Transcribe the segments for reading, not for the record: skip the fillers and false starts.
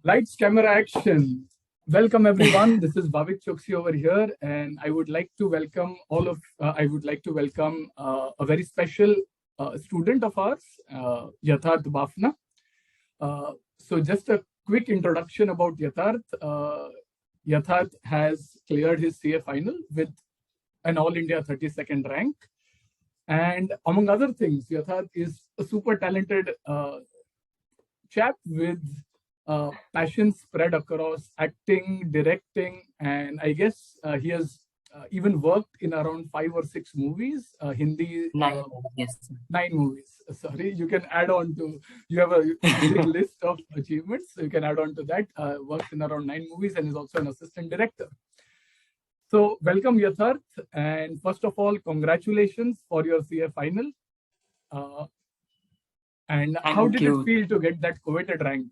Lights, camera, action. Welcome everyone. This is Bhavik Chokshi over here, and I would like to welcome a very special student of ours, Yatharth Baphna. So just a quick introduction about Yatharth. Yatharth has cleared his CA final with an All India 32nd rank. And among other things, Yatharth is a super talented chap with passion spread across acting, directing, and I guess he has even worked in around 5 or 6 movies. Hindi, 9 movies. Sorry, you can add on to. You have a big list of achievements. So you can add on to that. Worked in around 9 movies and is also an assistant director. So welcome, Yatharth, and first of all, congratulations for your CA final. And how did it feel to get that coveted rank?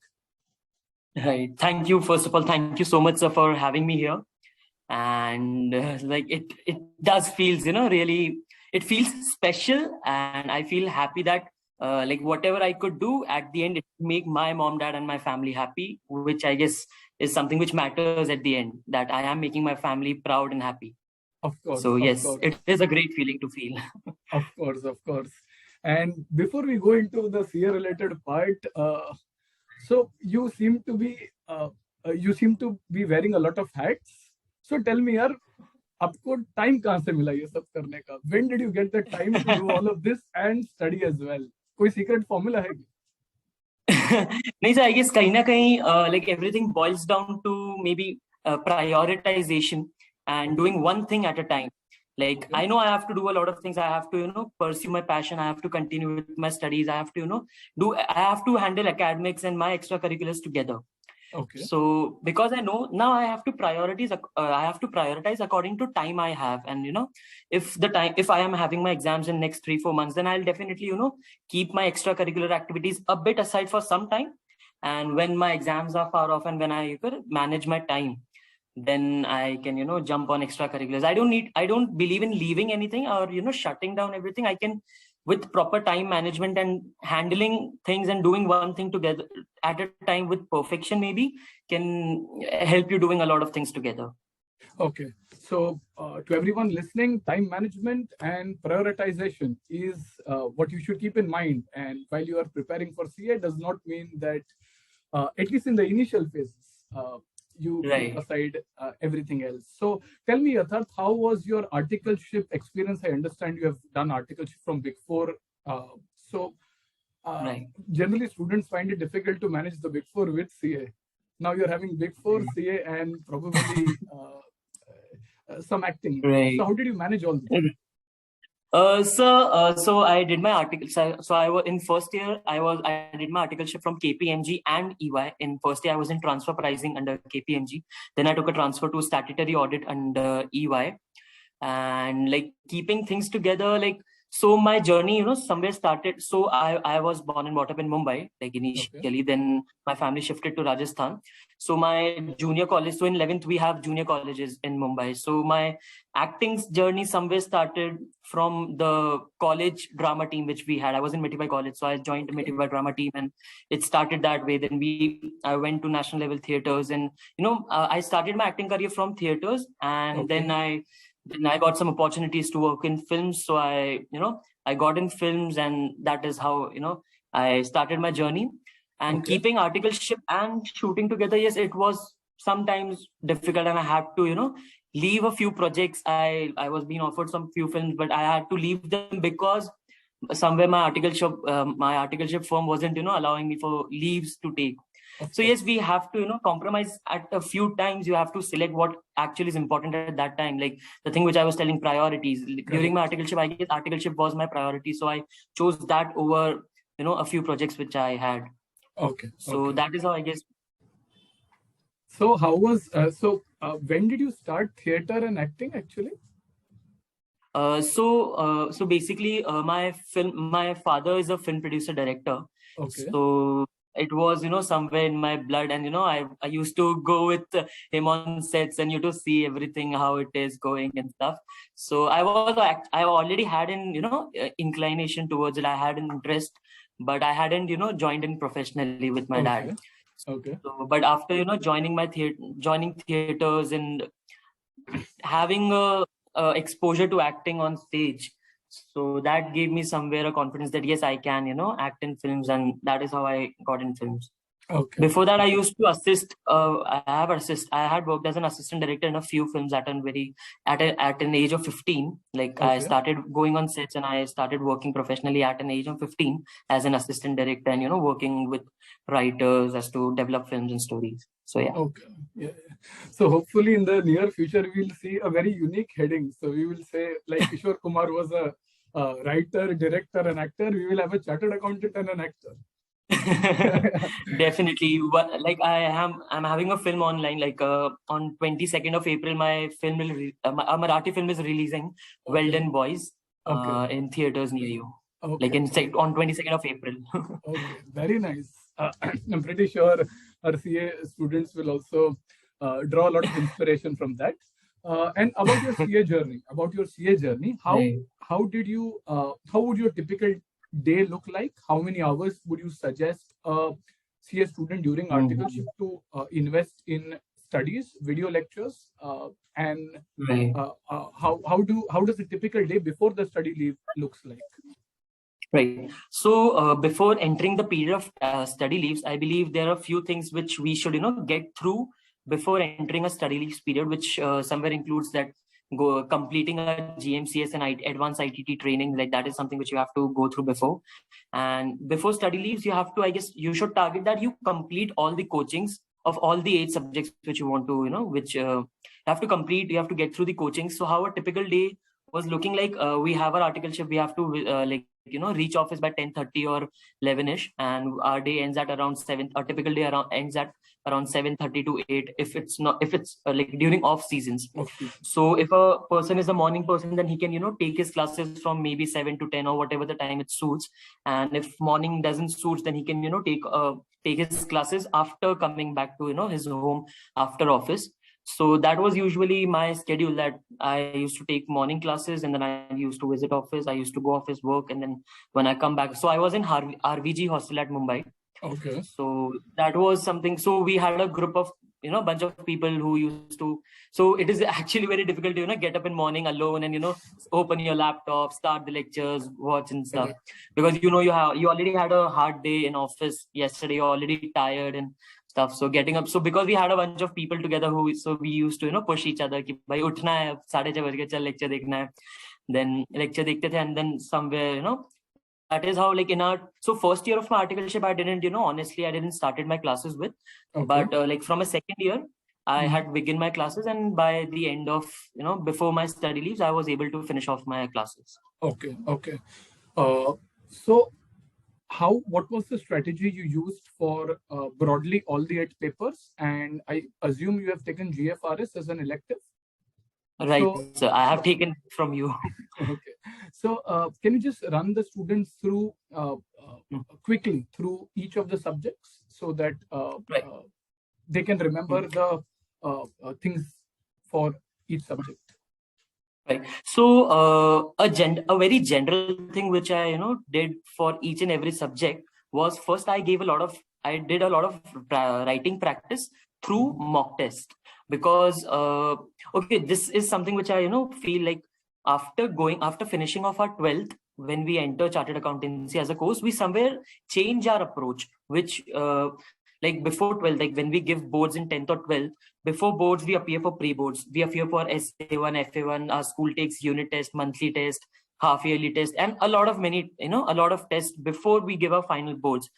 Right. Thank you. First of all, thank you so much, sir, for having me here. And it does feels, really, it feels special, and I feel happy that whatever I could do at the end, it make my mom, dad, and my family happy, which I guess is something which matters at the end. That I am making my family proud and happy. Of course. So yes, it is a great feeling to feel. Of course. And before we go into the CA related part, so you seem to be wearing a lot of hats. So tell me, yaar, आपको time कहाँ से मिला ये सब करने का? When did you get the time to do all of this and study as well? कोई secret formula है क्या? नहीं sir, I guess कहीं ना कहीं everything boils down to maybe prioritization and doing one thing at a time. Like, I know I have to do a lot of things. I have to, pursue my passion. I have to continue with my studies. I have to, I have to handle academics and my extracurriculars together. Okay. So because I know now I have to prioritize according to time I have. And, if I am having my exams in next 3-4 months, then I'll definitely, keep my extracurricular activities a bit aside for some time. And when my exams are far off and when I could manage my time, then I can, jump on extracurriculars. I don't believe in leaving anything or, shutting down everything. I can, with proper time management and handling things and doing one thing together at a time with perfection, maybe can help you doing a lot of things together. Okay. So to everyone listening, time management and prioritization is what you should keep in mind. And while you are preparing for CA, does not mean that, at least in the initial phases, you Right. put aside everything else. So tell me, Yatharth, how was your articleship experience? I understand you have done articleship from Big Four. Right. Generally, students find it difficult to manage the Big Four with CA. Now you're having Big Four, CA, and probably some acting. Right. So how did you manage all this? So I did my article. So I was in first year. I did my articleship from KPMG and EY. In first year, I was in transfer pricing under KPMG. Then I took a transfer to statutory audit under EY, and keeping things together. So my journey, somewhere started. So I was born and brought up in Mumbai, initially. Okay. Then my family shifted to Rajasthan. So my junior college, so in 11th, we have junior colleges in Mumbai. So my acting journey somewhere started from the college drama team, which we had. I was in Mitibai College, so I joined the Mitibai drama team and it started that way. Then I went to national level theaters and, I started my acting career from theaters and then I got some opportunities to work in films. So I got in films and that is how, I started my journey. And keeping articleship and shooting together, yes, it was sometimes difficult and I had to, leave a few projects. I was being offered some few films, but I had to leave them because somewhere my articleship firm wasn't, allowing me for leaves to take. So yes, we have to, compromise at a few times. You have to select what actually is important at that time. Like the thing which I was telling, priorities. During my articleship, I guess articleship was my priority. So I chose that over, a few projects which I had. Okay. So that is how I guess. So how was, when did you start theater and acting actually? So basically my father is a film producer director. Okay. So it was, somewhere in my blood and, I used to go with him on sets and to see everything, how it is going and stuff. So I already had an, inclination towards it. I had an interest, but I hadn't, joined in professionally with my dad. Okay. So, but after joining theaters and having a exposure to acting on stage, so that gave me somewhere a confidence that yes, I can act in films, and that is how I got in films. Okay. Before that, I used to assist. I had worked as an assistant director in a few films at an age of 15. Like I Okay. started going on sets and I started working professionally at an age of 15 as an assistant director, and working with writers as to develop films and stories. So yeah. Okay. Yeah. So hopefully in the near future we will see a very unique heading. So we will say, like Kishore Kumar was a writer, director, and actor. We will have a chartered accountant and an actor. Definitely. Like I'm having a film online. Like on 22nd of April, my film a Marathi film is releasing. Well Done Boys. Okay. In theaters near you. Okay. Like on 22nd of April. Okay, very nice. I'm pretty sure our CA students will also draw a lot of inspiration from that. And about your CA journey, how did you how would your typical day look like? How many hours would you suggest a CA student during articleship to invest in studies, video lectures, and how does a typical day before the study leave looks like? Right. So before entering the period of study leaves, I believe there are a few things which we should get through before entering a study leaves period, which somewhere includes that completing a GMCS and advanced ITT training. Like that is something which you have to go through before. And before study leaves, you have to, I guess, you should target that you complete all the coachings of all the 8 subjects which you want to, which you have to complete. You have to get through the coaching. So how a typical day was looking like, we have our articleship. We have to reach office by 10:30 or 11ish, and our day ends at around 7. Our typical day ends at around 7:30 to 8 if it's like during off seasons. So if a person is a morning person, then he can take his classes from maybe 7 to 10 or whatever the time it suits. And if morning doesn't suit, then he can take his classes after coming back to his home after office. So that was usually my schedule, that I used to take morning classes and then I used to visit office. I used to go office work, and then when I come back, so I was in RVG hostel at Mumbai. Okay. So that was something. So we had a group of bunch of people who used to. So it is actually very difficult to get up in morning alone and open your laptop, start the lectures, watch and stuff, because you already had a hard day in office yesterday. You're already tired and stuff. So getting up. So because we had a bunch of people together so we used to push each other. Ki, bhai, uthna hai, 6:30 baje chal lecture dekhna hai. Then lecture dekhte the, and then somewhere that is how, like, so first year of my articleship, I didn't honestly I didn't started my classes with, but like from a second year I had begun my classes, and by the end of before my study leaves, I was able to finish off my classes. Okay. So what was the strategy you used for broadly all the 8 papers? And I assume you have taken GFRS as an elective. Right. So I have taken from you. Okay. So can you just run the students through quickly through each of the subjects so that they can remember the things for each subject? Right. So a very general thing which I did for each and every subject was, first I did a lot of writing practice through mock test, because this is something which I feel like after finishing off our 12th, when we enter chartered accountancy as a course, we somewhere change our approach, which like before 12th, like when we give boards in 10th or 12th, before boards we appear for pre-boards, we appear for SA1, FA1, our school takes unit test, monthly test, half yearly test, and a lot of tests before we give our final boards.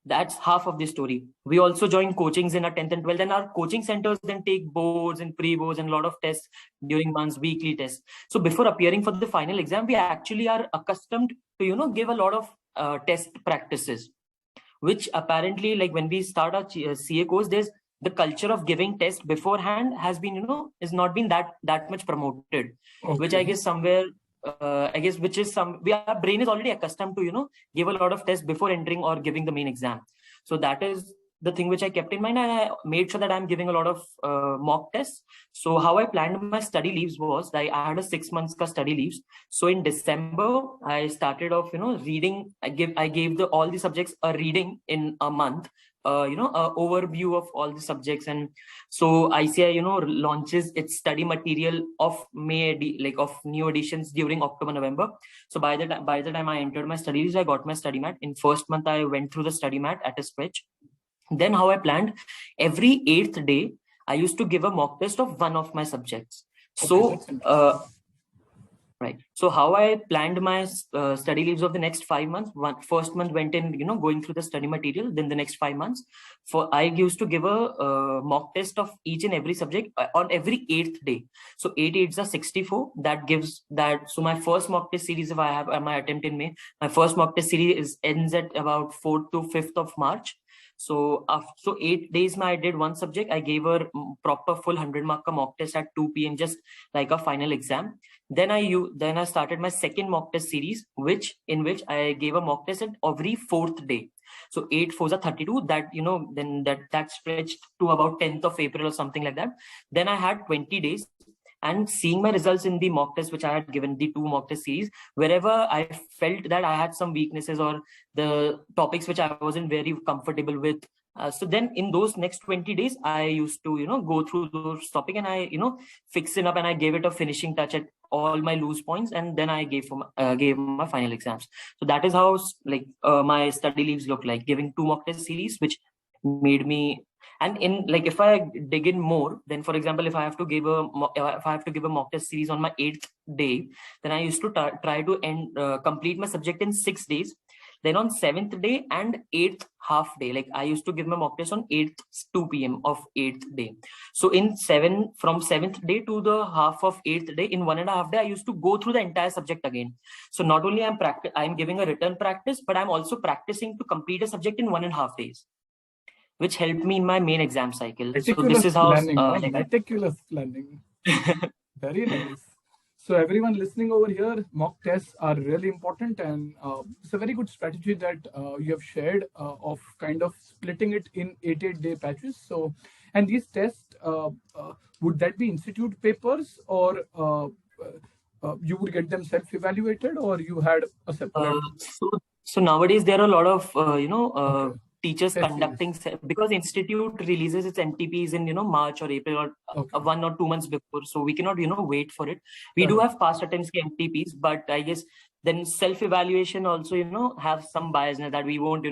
That's half of the story. We also join coachings in our 10th and 12th, and our coaching centers then take boards and pre-boards and a lot of tests during months, weekly tests. So before appearing for the final exam, we actually are accustomed to give a lot of test practices, which apparently, like when we start our CA course, there's the culture of giving tests beforehand has been is not been that much promoted, which I guess somewhere which is our brain is already accustomed to give a lot of tests before entering or giving the main exam. So that is the thing which I kept in mind, and I made sure that I'm giving a lot of mock tests. So how I planned my study leaves was, I had a 6 months study leaves. So in December, I started off reading. I gave all the subjects a reading in a month overview of all the subjects. And so ICI, launches its study material of of new editions during October, November. So by the time I entered my studies, I got my study mat. In first month, I went through the study mat at a stretch. Then how I planned, every 8th day, I used to give a mock test of one of my subjects. So, right. So how I planned my study leaves of the next 5 months. First month went in, going through the study material. Then the next 5 months, I used to give a mock test of each and every subject on every 8th day. So 8 8s are 64. That gives that. So my first mock test series, if I have my attempt in May, my first mock test series ends at about 4th to 5th of March. So 8 days, I did one subject. I gave a proper full 100-mark mock test at 2 p.m. just like a final exam. Then I started my second mock test series, in which I gave a mock test at every 4th day. So 8 4s are 32. That then that stretched to about 10th of April or something like that. Then I had 20 days. And seeing my results in the mock test, which I had given, the 2 mock test series, wherever I felt that I had some weaknesses or the topics which I wasn't very comfortable with. So then in those next 20 days, I used to, go through those topics and I, fix it up, and I gave it a finishing touch at all my loose points. And then I gave my final exams. So that is how my study leaves look like, giving 2 mock test series, which made me. And if I dig in more, then for example, if I have to give a mock test series on my 8th day, then I used to try to complete my subject in 6 days. Then on 7th day and 8th half day, I used to give my mock test on 8th 2 p.m. of 8th day. So from 7th day to the half of 8th day, in 1.5 day, I used to go through the entire subject again. So not only I'm giving a written practice, but I'm also practicing to complete a subject in 1.5 days, which helped me in my main exam cycle. Meticulous so this is how planning, meticulous planning. Very nice. So everyone listening over here, mock tests are really important, and it's a very good strategy that you have shared of kind of splitting it in 8 day patches. So, and these tests, would that be institute papers, or you would get them self-evaluated, or you had a separate? So nowadays there are a lot of Okay. teachers conducting, because institute releases its MTPs in March or April, or 1 or 2 months before, so we cannot wait for it. We do have past attempts MTPs, but I guess then self-evaluation also have some biasness that we won't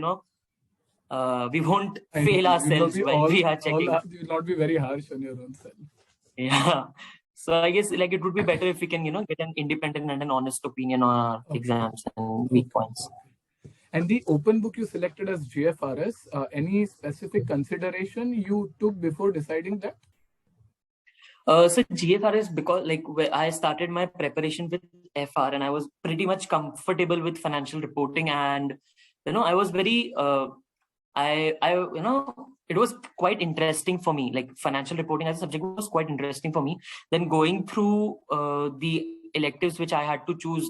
fail ourselves while we are checking. You will not be very harsh on your own self. Yeah. So I guess it would be better if we can get an independent and an honest opinion on our exams and weak points. And the open book you selected as GFRS, any specific consideration you took before deciding that? So GFRS, because I started my preparation with FR, and I was pretty much comfortable with financial reporting, and I was very it was quite interesting for me. Financial reporting as a subject was quite interesting for me. Then going through the electives which I had to choose,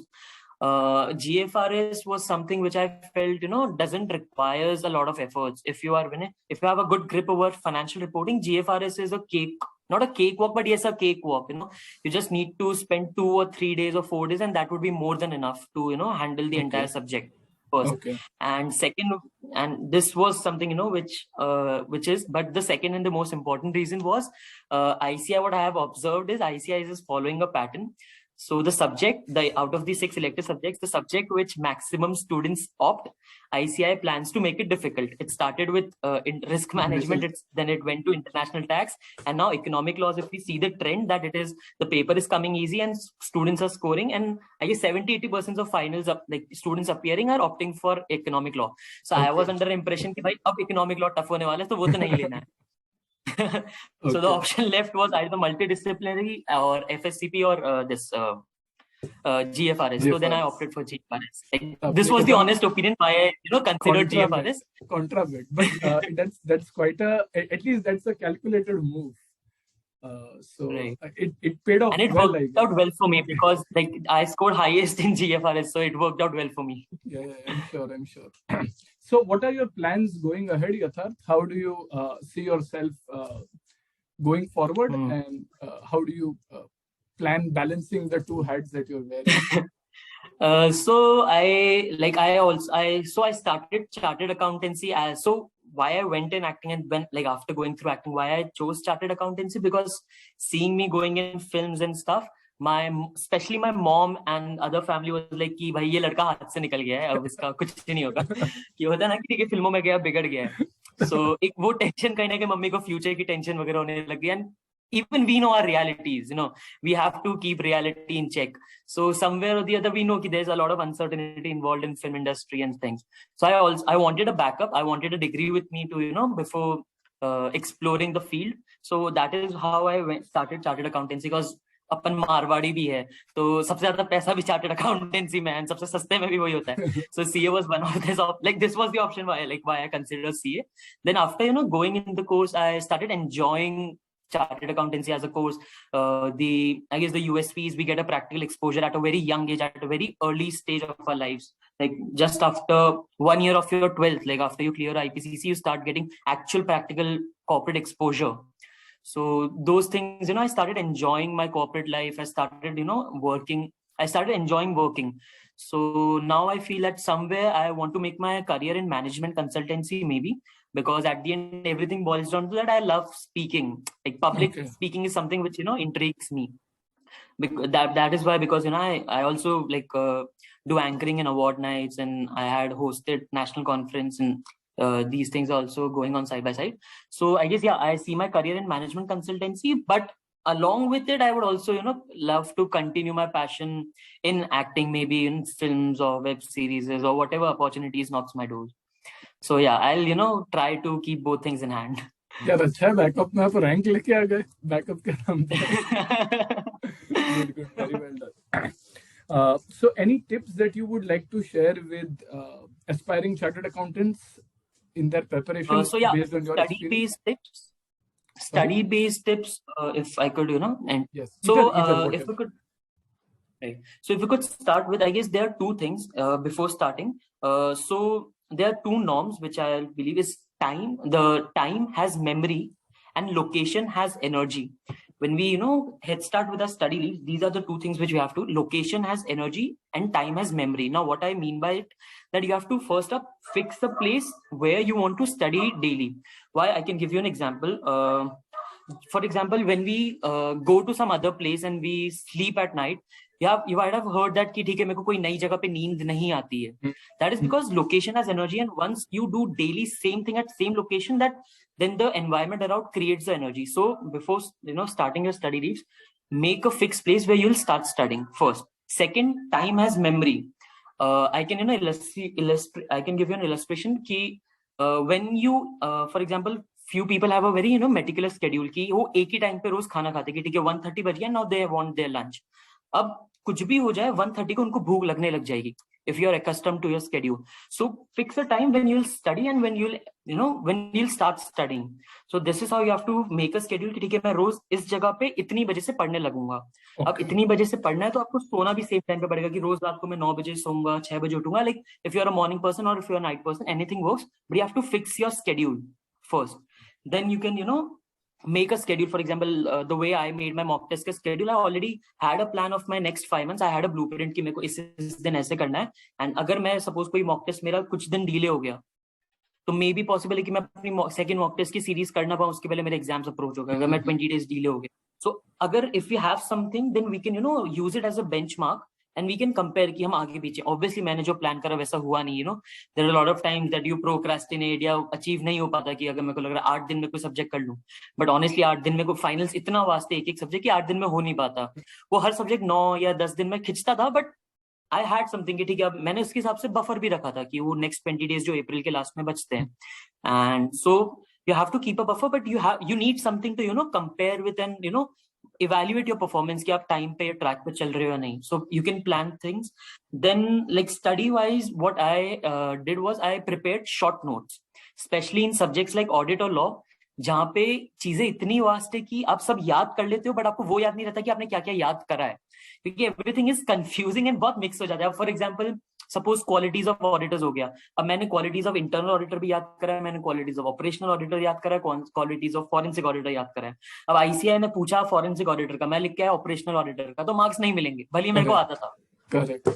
GFRS was something which I felt doesn't requires a lot of efforts. If you have a good grip over financial reporting, GFRS is not a cakewalk, but yes, a cakewalk. You just need to spend 2 or 3 days or 4 days, and that would be more than enough to handle the entire subject first. And second, and this was something but the second and the most important reason was ICI. What I have observed is ICI is following a pattern. So the subject, out of the 6 elective subjects, the subject which maximum students opt, ICI plans to make it difficult. It started with risk management, then it went to international tax, and now economic laws. If we see the trend that the paper is coming easy and students are scoring, and I guess 70-80% of finals students appearing are opting for economic law. So I was under the impression that ab economic law tough hone wala hai, to wo to nahi lena hai. So the option left was either multidisciplinary or FSCP or this GFRS. So then I opted for GFRS. This was the honest opinion why I considered GFRS. Contraband, but that's quite at least that's a calculated move. So it paid off, and it worked out well for me because I scored highest in GFRS, so it worked out well for me. Yeah, I'm sure. So what are your plans going ahead, Yatharth? How do you see yourself going forward, and how do you plan balancing the 2 hats that you're wearing? So I started chartered accountancy. So why I went in acting, and when, like, after going through acting, why I chose chartered accountancy, because seeing me going in films and stuff, especially my mom and other family was like कि भाई ये लड़का हाथ से निकल गया है, अब इसका कुछ नहीं होगा. कि होता है ना कि फिल्मों में गया बिगड़ गया है. So एक वो टेंशन कहीं ना कहीं मम्मी को फ्यूचर की टेंशन वगैरह होने लगी. And even we know our realities, we have to keep reality in check. So somewhere or the other, we know that there's a lot of uncertainty involved in film industry and things. So I wanted a backup. I wanted a degree with me to, before exploring the field. So that is how I started chartered accountancy, because अपन मारवाड़ी भी है तो सबसे ज्यादा पैसा भी chartered accountancy में है, सबसे सस्ते में भी वही होता है. So CA was one of this, like this was the option why I considered CA. Then after going in the course, I started enjoying chartered accountancy as a course. I guess the USP is we get a practical exposure at a very young age, at a very early stage of our lives. Like just after 1 year of your 12th, like after you clear IPCC, you start getting actual practical corporate exposure. So those things, I started enjoying my corporate life. I started, working. I started enjoying working. So now I feel that somewhere I want to make my career in management consultancy, maybe, because at the end, everything boils down to that. I love speaking. Like public speaking is something which, intrigues me. That is why, because, I also do anchoring in award nights, and I had hosted national conference, and these things also going on side by side. So I guess, I see my career in management consultancy, but along with it, I would also, love to continue my passion in acting, maybe in films or web series or whatever opportunities knocks my doors. So I'll, try to keep both things in hand. यार अच्छा है, backup में आप rank लेके आ गए backup के नाम पे. Good, very well done. So any tips that you would like to share with aspiring chartered accountants in their preparation based on your experience? Study-based tips, if I could, and yes. So if we could, right. So if we could start with, I guess there are two things before starting. So there are two norms which I believe is time. The time has memory, and location has energy. When we, head start with our study leaves, these are the two things which we have to. Location has energy and time has memory. Now, what I mean by it, that you have to first up fix the place where you want to study daily. Why? I can give you an example. For example, when we go to some other place and we sleep at night, you might have heard that कि ठीक है मेरे को कोई नई जगह पे नींद नहीं आती है. That is because location has energy, and once you do daily same thing at same location, then the environment around creates the energy. So before starting your study leaves, make a fixed place where you'll start studying first. Second, time has memory. I can illustrate. I can give you an illustration. कि when you, for example, few people have a very meticulous schedule कि वो एक ही time पे रोज खाना खाते कि ठीक है 1:30 बज गया, now they want their lunch. अब कुछ भी हो जाए 1:30 को उनको भूख लगने लग जाएगी if you are accustomed to your schedule. So fix a time when you'll study and when you'll start studying. So this is how you have to make a schedule कि ठीक है मैं रोज इस जगह पे इतनी बजे से पढ़ने लगूंगा. अब इतनी बजे से पढ़ना है तो आपको सोना भी सेम टाइम पे पड़ेगा कि रोज रात को मैं 9 बजे सोऊंगा, 6 बजे उठूंगा. Like if you are a morning person or if you are a night person, anything works, but you have to fix your schedule first. Then you can make a schedule. For example, the way I made my mock test schedule, I already had a plan of my next 5 months. I had a blueprint कि मेरे को इस दिन ऐसे करना है. And अगर मैं suppose कोई mock test मेरा कुछ दिन delay हो गया, तो मे बी पॉसिबल है कि मैं अपनी सेकंड मॉक टेस्ट की सीरीज करना पाऊँ, उसके पहले मेरे एग्जाम्स अप्रोच हो गए, अगर मैं 20 days डिले हो गए. सो अगर if you have something then we can use it as a benchmark and we can compare कि हम आगे पीछे. ऑब्वियसली मैंने जो प्लान करा वैसा हुआ नहीं. There are lot of times that you procrastinate या अचीव नहीं हो पाता कि अगर मेरे को लग रहा है 8 दिन में कोई सब्जेक्ट कर लूं, बट ऑनेस्टली 8 दिन में कोई फाइनल्स इतना वास्ट है एक सब्जेक्ट कि 8 दिन में हो नहीं पाता. वो हर सब्जेक्ट 9 या 10 दिन में खिंचता था, बट आई हैड समथिंग कि ठीक है. अब मैंने उसके हिसाब से बफर भी रखा था कि वो नेक्स्ट 20 days जो अप्रैल के लास्ट में बचते हैं. And so you have to keep a buffer, but you need something to compare with and evaluate your performance कि आप time पे track पे चल रहे हो या नहीं. So you can plan things. Then like study wise, what I did was I prepared short notes, especially in subjects like audit or law, जहाँ पे चीजें इतनी वास्ट है कि आप सब याद कर लेते हो, बट आपको वो याद नहीं रहता कि आपने क्या क्या याद करा है, क्योंकि एवरीथिंग इज कंफ्यूजिंग एंड बहुत मिक्स हो जाता है. For example suppose qualities of auditors हो गया, अब मैंने क्वालिटीज ऑफ इंटरनल ऑडिटर भी याद करा है, मैंने क्वालिटीज ऑफ ऑपरेशनल ऑडिटर याद करा है, क्वालिटीज ऑफ फॉरेंसिक ऑडिटर याद करा है. अब आईसीआई ने पूछा फॉरेंसिक ऑडिटर का, मैं लिख के आया ऑपरेशनल ऑडिटर का, तो मार्क्स नहीं मिलेंगे, भले ही मेरे को आता था. Correct.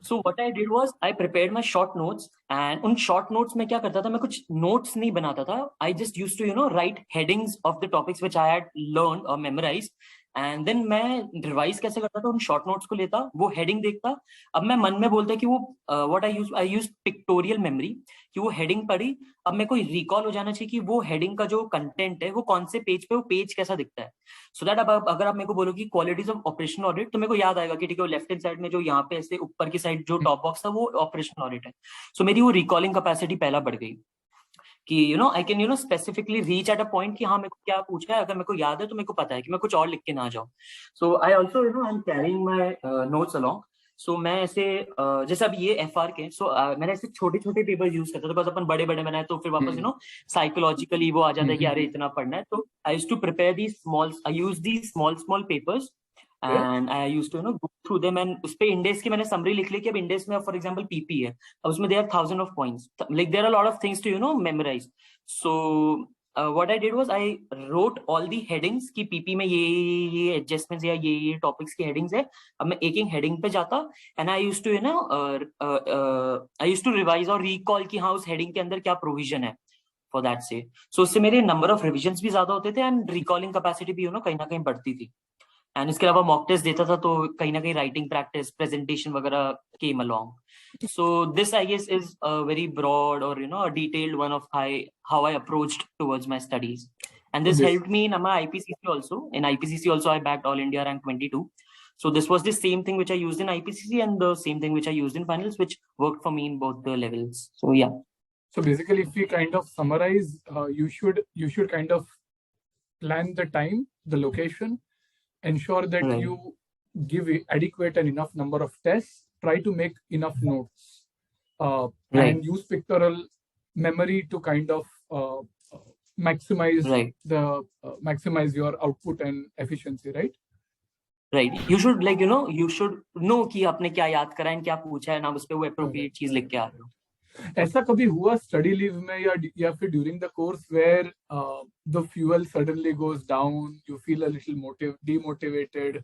So what I did was I prepared my short notes, and उन short notes में क्या करता था, मैं कुछ notes नहीं बनाता था. I just used to write headings of the topics which I had learned or memorized. And then मैं रिवाइज कैसे करता था, उन शॉर्ट नोट्स को लेता, वो हेडिंग देखता, अब मैं मन में बोलता कि वो what I use pictorial memory, कि वो हेडिंग पढ़ी, अब मेरे को रिकॉल हो जाना चाहिए कि वो हेडिंग का जो कंटेंट है वो कौन से पेज पे, वो पेज कैसा दिखता है. सो दैट अब अगर आप मेरे को बोलो कि क्वालिटीज ऑफ ऑपरेशनल ऑडिट, तो मेरे को याद आएगा कि ठीक है, लेफ्ट हैंड साइड में जो यहाँ पे ऐसे ऊपर की साइड जो टॉप बॉक्स था वो ऑपरेशनल ऑडिट है. सो मेरी वो रिकॉलिंग कैपेसिटी पहला बढ़ गई कि I can specifically reach at a point कि हाँ मेरे को क्या पूछा है, अगर मेरे को याद है तो मेरे को पता है कि मैं कुछ और लिख के ना जाऊँ. So I also I am carrying my notes along. So मैं ऐसे जैसे अब ये FR के, सो मैंने ऐसे छोटे छोटे पेपर यूज करता था, बस अपन बड़े बड़े बनाए तो फिर वापस साइकोलॉजिकली वो आ जाता है कि अरे इतना पढ़ना है. तो I use to prepare the small, I use the small papers and I use to go through them, and उस पे इंडेक्स की मैंने समरी लिख ली कि अब इंडेक्स में फॉर एग्जांपल PP है, अब उसमें there 1000 of points, like there are lot of things to memorize. So what I did was I wrote all the headings कि PP में ये adjustments या ये topics की headings है. अब मैं एक heading पे जाता and I used to I used to revise और recall कि हाँ उस heading के अंदर क्या provision है for that say. So उससे मेरे number of revisions भी ज्यादा होते थे and recalling capacity भी कहीं ना कहीं बढ़ती थी. एंड इसके अलावा मॉक टेस्ट देता था, तो कहीं ना कहीं राइटिंग प्रैक्टिस, प्रेजेंटेशन वगैरह came along. So this I guess is a very broad or a detailed one of how I approached towards my studies, and this helped me in my IPCC also. In IPCC also I backed All India rank 22. So this was the same thing which I used in IPCC and the same thing which I used in finals, which worked for me in both the levels. So yeah. So basically, if we kind of summarize, you should kind of plan the time, the location, ensure that you give adequate and enough number of tests, try to make enough notes, and use pictorial memory to kind of maximize maximize your output and efficiency, right? Right. You should you should know कि आपने क्या याद करा है, क्या पूछा है ना, उस पे वो appropriate चीज लिख के आ रहे हो. ऐसा कभी हुआ स्टडी लीव में या फिर during the course where the fuel suddenly goes down, you feel a little demotivated,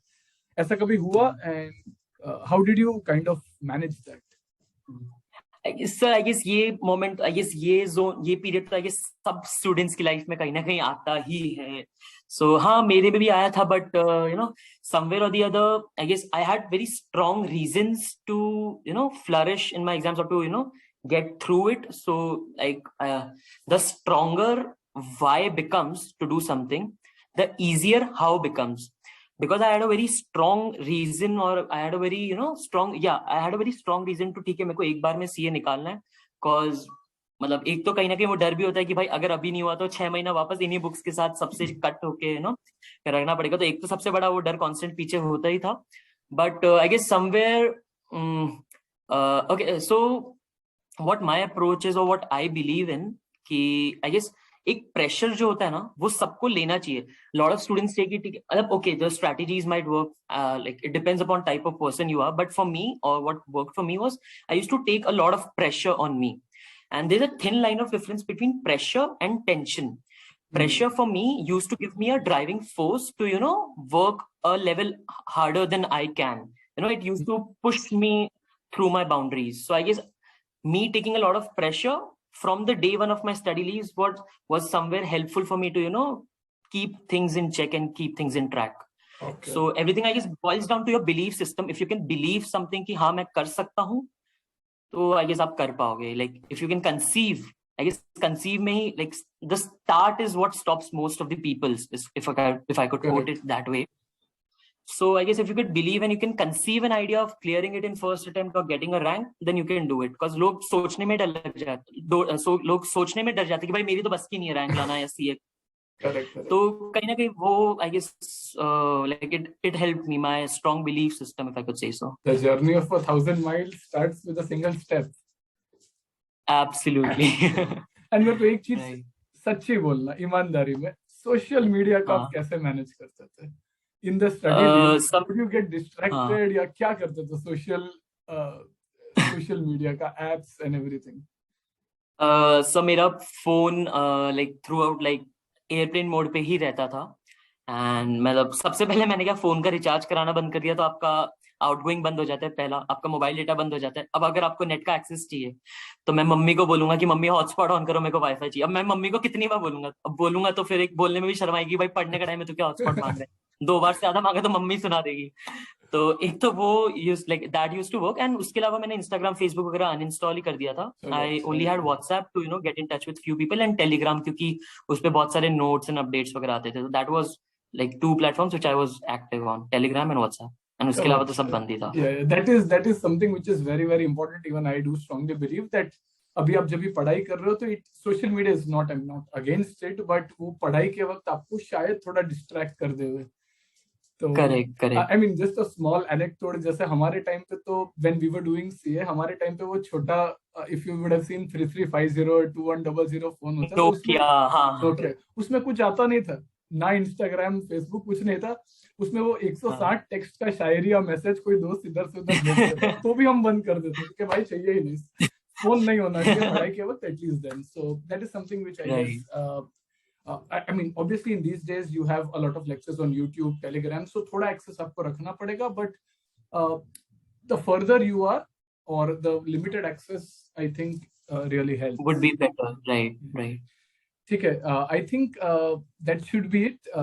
ऐसा कभी हुआ, and how did you kind of manage that? I guess ये मोमेंट, I guess ये पीरियड तो I guess सब स्टूडेंट्स की life में कहीं ना कहीं आता ही है. So हाँ, मेरे में भी आया था, but somewhere or the other I guess I had very strong reasons to flourish in my exams or to get through it. So like the stronger why becomes to do something, the easier how becomes, because I had a very strong reason, or I had a very I had a very strong reason to ठीक है मेरे को एक बार में CA निकालना है. cause मतलब एक तो कहीं ना कहीं वो डर भी होता है कि भाई अगर अभी नहीं हुआ तो 6 महीना वापस इन्हीं बुक्स के साथ सबसे कट होके रहना पड़ेगा. तो एक तो सबसे बड़ा वो डर कांस्टेंट पीछे होता ही था. But I guess somewhere okay, so what my approach is और व्हाट आई बिलीव इन कि आई गेस एक प्रेशर जो होता है ना वो सबको लेना चाहिए. Lot of students take it, मतलब okay the strategies might work, like it depends upon type of person you are, but for me और what worked for me was I used to take a lot of pressure on me. And there's a thin line of difference between pressure and tension. Pressure for me used to give me a driving force to work a level harder than I can. It used to push me through my boundaries. So I guess me taking a lot of pressure from the day one of my study leaves was somewhere helpful for me to keep things in check and keep things in track. Okay. So everything I guess boils down to your belief system. If you can believe something कि हाँ मैं कर सकता हूँ, तो I guess आप कर पाओगे. Like if you can conceive, I guess conceive में ही like the start is what stops most of the peoples, if I could quote it that way. So I guess if you can believe and you can conceive an idea of clearing it in first attempt और getting a rank, then you can do it. Because लोग सोचने में डर जाते कि भाई मेरी तो बस की नहीं है रैंक लाना या CA. तो कहीं ना कहीं वो I guess like it helped me, my strong belief system, if I could say so. The journey of 1,000 miles starts with a single step. Absolutely. And मेरे को एक चीज सच्ची बोलना, ईमानदारी में, सोशल मीडिया का आप कैसे मैनेज करते थे in the study? Would you get distracted या क्या करते थे सोशल मीडिया का एप्स एंड एवरीथिंग? सो मेरा phone like through out like airplane mode पे ही रहता था. एंड मतलब सबसे पहले मैंने क्या फोन का रिचार्ज कराना बंद कर दिया, तो आउटगोइंग बंद हो जाता है, पहला आपका मोबाइल डेटा बंद हो जाता है। अब अगर आपको नेट का एक्सेस चाहिए तो मैं मम्मी को बोलूंगा कि मम्मी हॉटस्पॉट ऑन करो, मेरे को वाईफाई चाहिए। अब मैं मम्मी को कितनी बार बोलूंगा, अब बोलूंगा तो फिर एक बोलने में भी शर्म आएगी, भाई पढ़ने का टाइम है तो क्या हॉटस्पॉट मांग रहे हैं, 2 बार से ज्यादा मांगा तो मम्मी सुना देगी। तो एक तो वो use like that use to work, and उसके अलावा मैंने इंस्टाग्राम फेसबुक वगैरह अनइंस्टॉल ही कर दिया था। I only had WhatsApp to get in touch with few people, and Telegram, क्योंकि उस पे बहुत सारे नोट्स एंड अपडेट्स वगैरह आते थे। तो that was like 2 platforms which I was active on, Telegram and WhatsApp, and उसके अलावा तो सब बंद ही था। that is something which is very very important. Even I do strongly believe that अभी आप जब भी पढ़ाई कर रहे हो तो social media is not, I am not against it, but वो पढ़ाई के वक्त आपको शायद थोड़ा डिस्ट्रैक्ट कर दे हुए। तो correct I mean just a small anecdote, जैसे हमारे टाइम पे तो when we were doing CA, हमारे टाइम पे वो छोटा, if you would have seen 3350 और 2100 फोन होता था उसमें, ओके उसमें कुछ आता नहीं था, ना इंस्टाग्राम फेसबुक कुछ नहीं था उसमें। वो 160 टेक्स्ट का शायरी या मैसेज कोई दोस्त इधर से उधर भेज देता तो भी हम बंद कर देते कि भाई चाहिए ही नहीं, फोन नहीं होना चाहिए पढ़ाई के वक्त at least then. So that is something which I guess, I mean, obviously in these days you have a lot of lectures on YouTube, Telegram, so थोड़ा access आपको रखना पड़ेगा, but the further you are or the limited access, I think really helps. Would be better, right. ठीक है, I think that should be it.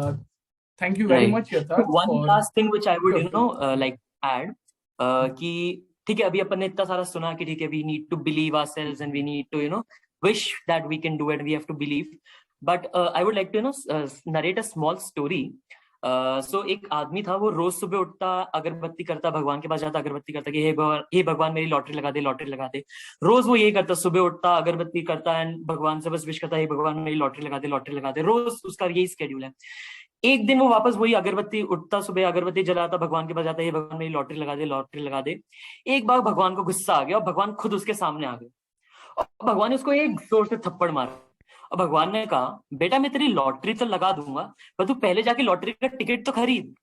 Thank you very much, Yatharth. One last thing which I would like add, कि ठीक है अभी अपन ने इतना सारा सुना कि ठीक है we need to believe ourselves and we need to wish that we can do it, we have to believe. But I would like to narrate a small story. So एक आदमी था, वो रोज सुबह उठता, अगरबत्ती करता, भगवान के पास जाता, अगरबत्ती करता कि हे भगवान मेरी लॉटरी लगा दे, लॉटरी लगा दे। रोज वो यही करता, सुबह उठता, अगरबत्ती करता एंड भगवान से बस विश करता, हे भगवान मेरी लॉटरी लगा दे, लॉटरी लगा दे। रोज उसका यही स्केड्यूल है। एक दिन वो वापस वही अगरबत्ती, उठता सुबह अगरबत्ती जलाता, भगवान के पास जाता, हे भगवान मेरी लॉटरी लगा दे, लॉटरी लगा दे। एक बार भगवान को गुस्सा आ गया और भगवान खुद उसके सामने आ गए और भगवान ने उसको एक जोर से थप्पड़ मारा। और भगवान ने कहा, बेटा मैं तेरी लॉटरी तो लगा दूंगा पर तू पहले जाके लॉटरी का टिकट तो खरीद।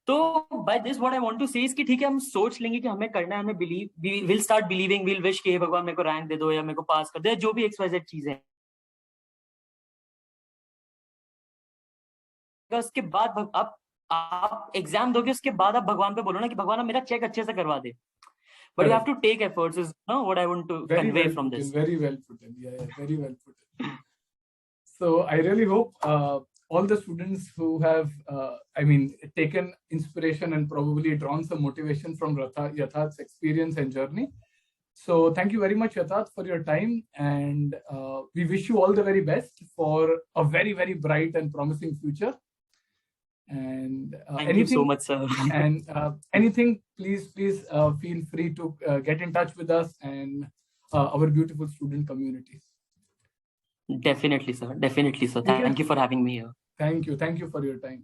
तो by this what I want to say is कि ठीक है हम सोच लेंगे कि हमें करना है, हमें believe, we will start believing, will wish कि हे भगवान मेरे को रैंक दे दो या मेरे को पास कर दो, जो भी XYZ चीजें हैं। उसके बाद आप एग्जाम दोगे, उसके बाद आप भगवान पे बोलो ना कि भगवान मेरा चेक अच्छे से करवा दे। But you have to take efforts is what I want to convey from this. Very well put in. Yeah, very well put in. So I really hope all the students who have, taken inspiration and probably drawn some motivation from Yatharth's experience and journey. So thank you very much, Yatharth, for your time, and we wish you all the very best for a very, very bright and promising future. And thank you so much, sir. And anything, please feel free to get in touch with us and our beautiful student community. Definitely, sir. Thank you for having me here. Thank you for your time.